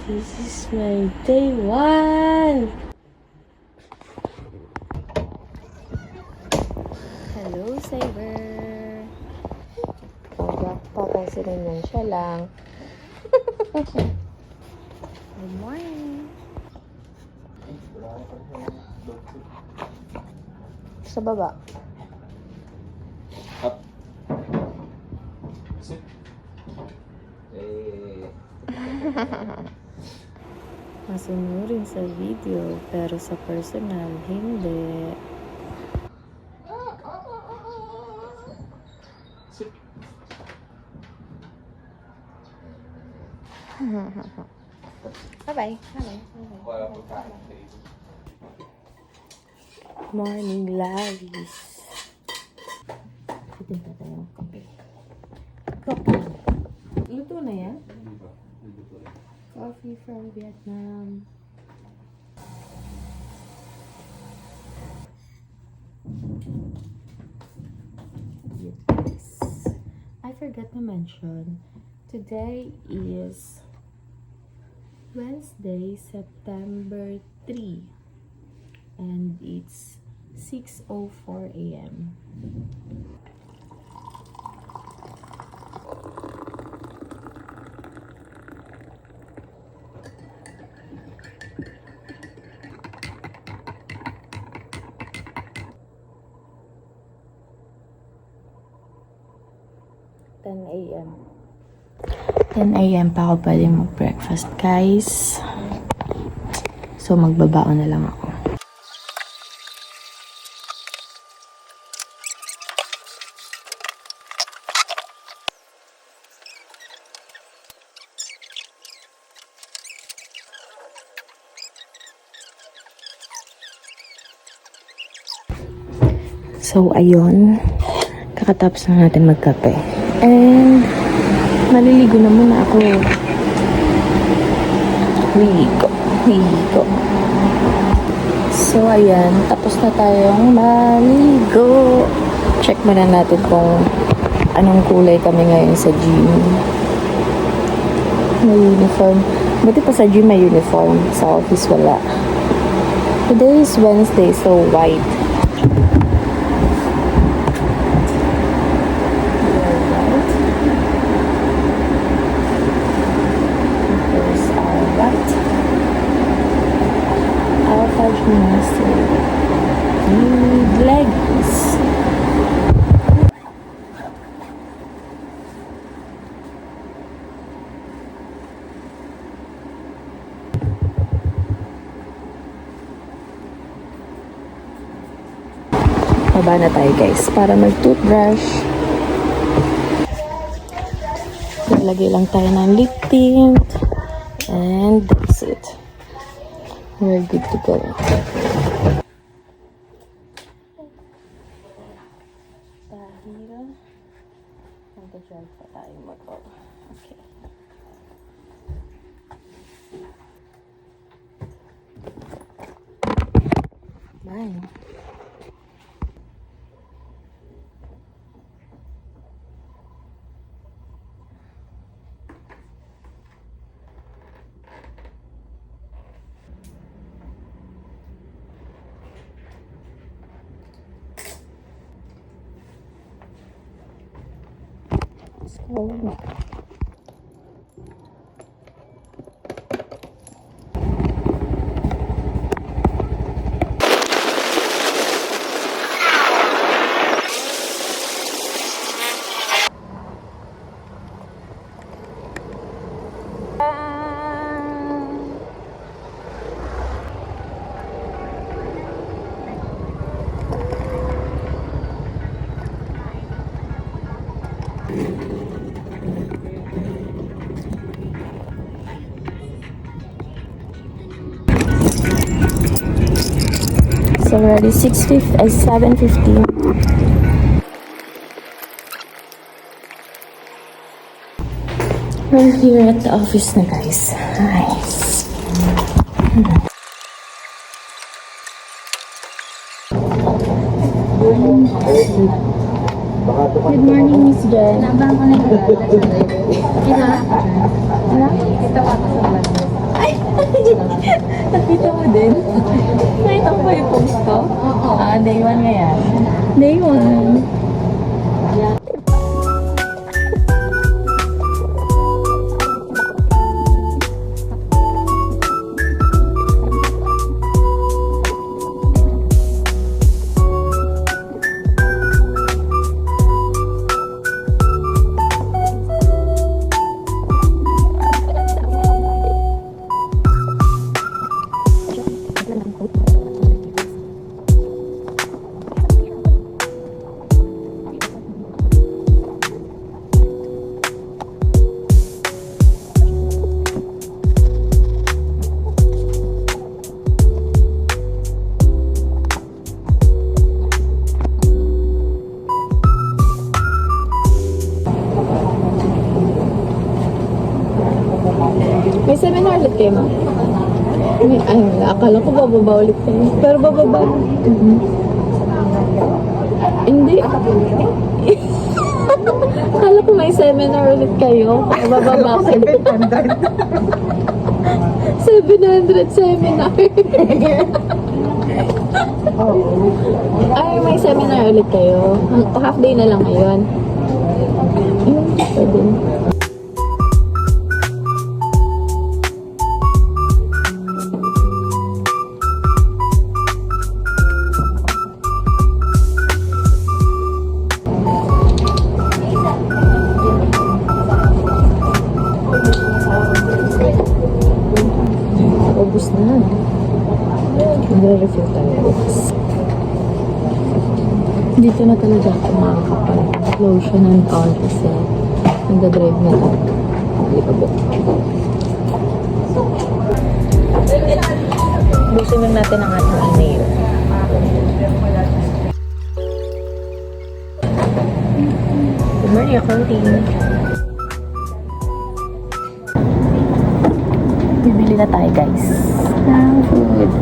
This is my day 1! Hello, Saber! Papansinin lang siya lang. Good morning! Sa baba. Up. Sit. Masunurin sa video, pero sa personal, hindi. Sit. Bye-bye. Wala po tayo. Morning, Lavis. Ito pa tayo ng kape. Kape. Luto na yan? Coffee from Vietnam. Yes. I forgot to mention, today is Wednesday, September 3, and it's 6:04 a.m. A.m. 10 a.m. pa ako pwede mag-breakfast, guys. So, magbabaon na lang ako. So, ayun. Kakatapos na natin magkape. And, maliligo na muna ako. Ligo. So, ayan. Tapos na tayong maligo. Check muna natin kung anong kulay kami ngayon sa gym. May uniform. Buti pa sa gym may uniform. Sa office wala. Today is Wednesday, so white. Legs. Baba na tayo, guys, para mag-toothbrush. Lalagay lang tayo ng lip tint. And that's it. We're good to go. Mag-drive pa tayo motor. Okay. Bye. Oh. It's already 7:15. We're here at the office na, guys. Nice. Good morning, Miss Jen. Nabang ko na yung Ina? Ina? Kita ko sa vlog. Nakita mo din? Nakita mo ba yung post ko? Day 1 nga yan. Day 1. May seminar ulit kayo, ma? Ay, akala ko bababa ulit kayo. Pero bababa. Hindi. Akala ko may seminar ulit kayo. Kaya bababa kayo. 700 seminar. Ay, may seminar ulit kayo. Half day na lang ngayon. Pwede. Ubus na. Nagre-refill tayo. Dito na talaga ako makakapag-lotion and all kasi nagda-drive na tayo. Likabok. Busin lang natin ang ating email. Good morning, accounting. Bibili na tayo, guys. Ng food.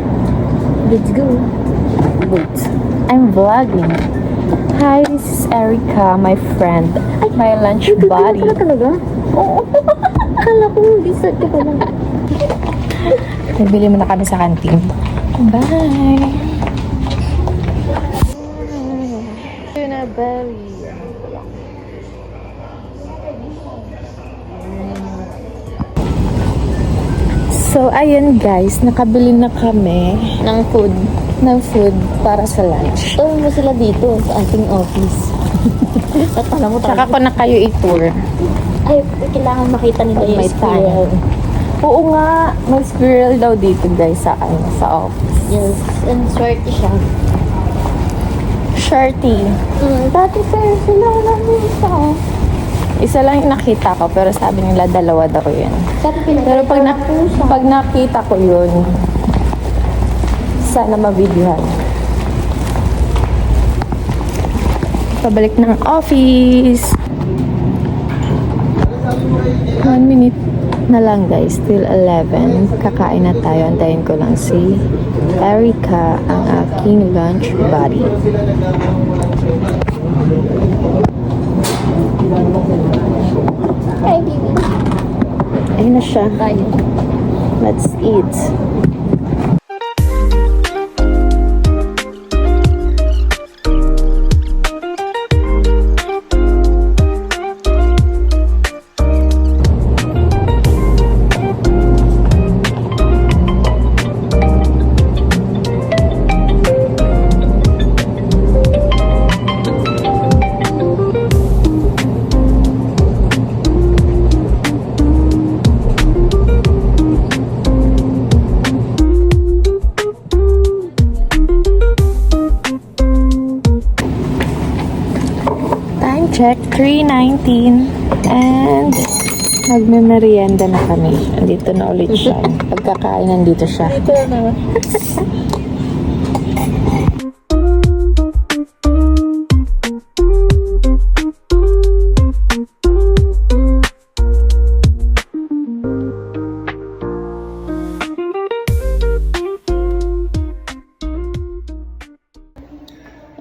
Let's go. Wait. I'm vlogging. Hi, this is Erica, my friend. My lunch buddy. Ay, talaga? Oo. Akala ko, dessert ko lang. Nagbili muna kami sa kantin. Bye! Tuna berry. So, ayun guys, nakabili na kami ng food para sa lunch. Tawag mo sila dito sa ating office. At alam mo Tsaka ko na kayo i-tour. ay, kailangan makita nila yung May squirrel. Oo nga, may squirrel daw dito guys sa office. Yes, and swerte siya. Shorty. Dati sir, sila namin isa. Isa lang yung nakita ko, pero sabi nila dalawa daw yun. Sabi Pero pag nakita ko yun, sana mabidyohan. Pabalik ng office. 1 minute na lang guys, till 11. Kakain na tayo. Antayin ko lang si Erica, ang aking lunch buddy. Hi, baby. Ayun na siya. Tayo. Let's eat. Check, 3:19. And magme-merienda na kami. Andito na ulit siya. Pagkakain, nandito siya. Ito na.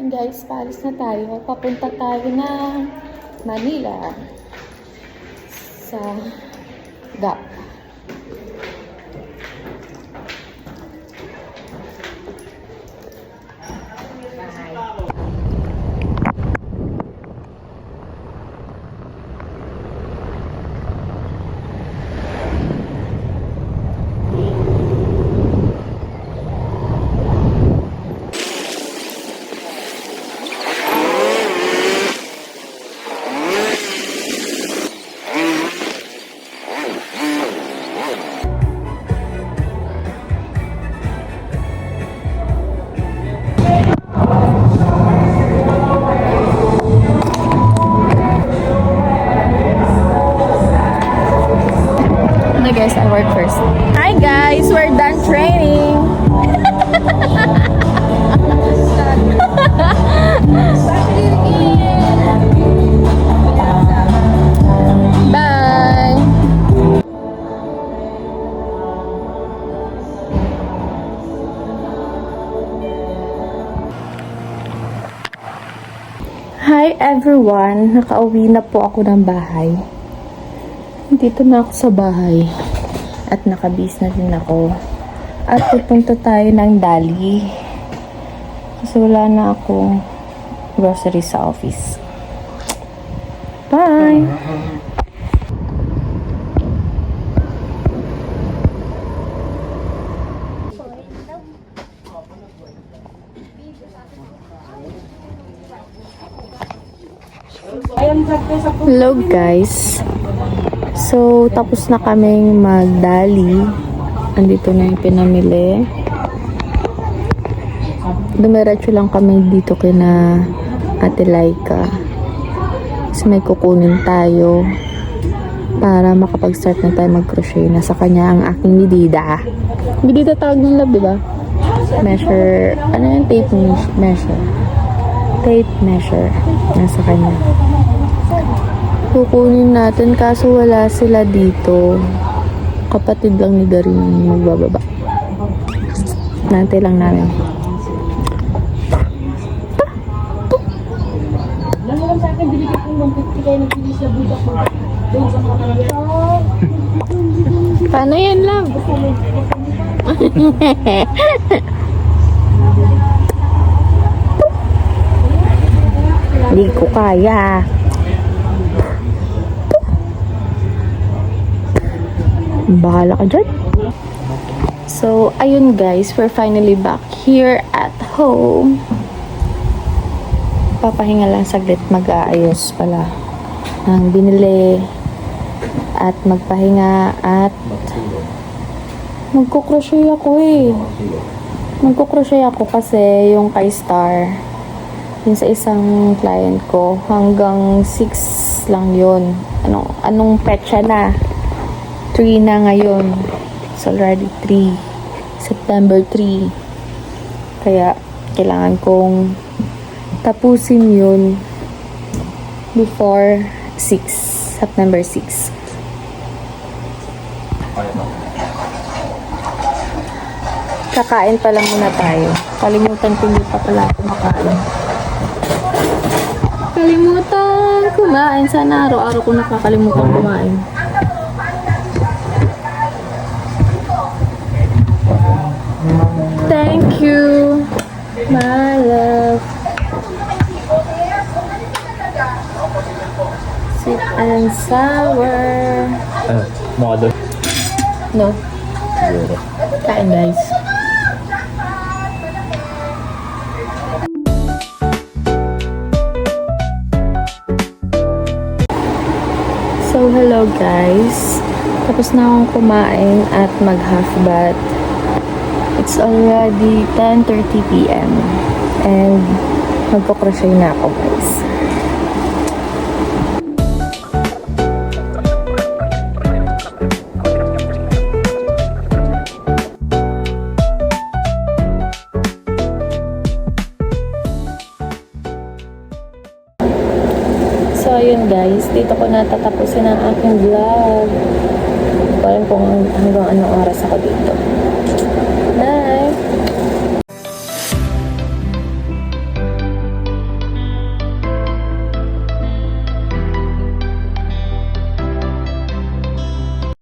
And guys, paalis na tayo. Papunta tayo ng Manila sa GAP. No guys, I work first. Hi guys, we're done training. Bye. Hi everyone, nakauwi na po ako ng bahay. Dito na ako sa bahay at nakabis na din ako. At pupunta tayo ng Dali kasi wala na akong grocery sa office. Bye! Hello guys. So, tapos na kaming magdali. Andito na yung pinamili. Dumiretso lang kami dito kina Ate Laika. Kasi may kukunin tayo para makapag-start na tayo mag-crochet. Nasa kanya ang aking midida. Midida tawag ng love, diba? Measure, ano yung tape measure? Tape measure. Nasa kanya. Kukunin natin kaso wala sila dito. Kapatid lang ni Darin yung magbababa. Nantay lang namin. Paano yan lang? Hindi ko kaya. Bahala ka dyan. So, ayun guys, we're finally back here at home. Papahinga lang saglit, mag-aayos pala ng binili at magpahinga at magkukrochet ako Magkukrochet ako kasi yung kay Star, yung sa isang client ko, hanggang 6 lang yun. Anong petsa na? 3 na ngayon. It's already 3. September 3. Kaya, kailangan kong tapusin yun before 6. September 6. Kakain pa lang muna tayo. Kalimutan ko hindi pa pala kumakain. Kalimutan kumain. Sana araw-araw ko nakakalimutan kumain. Thank you, my love. Sweet and sour. Model. No. Siguro. Kain guys. So, hello guys. Tapos na akong kumain at mag-half bath. It's already 10:30 p.m. and magkukrochet na ako guys. So ayun guys, dito ko natatapusin ang aking vlog. Parang kung hanggang anong oras ako dito.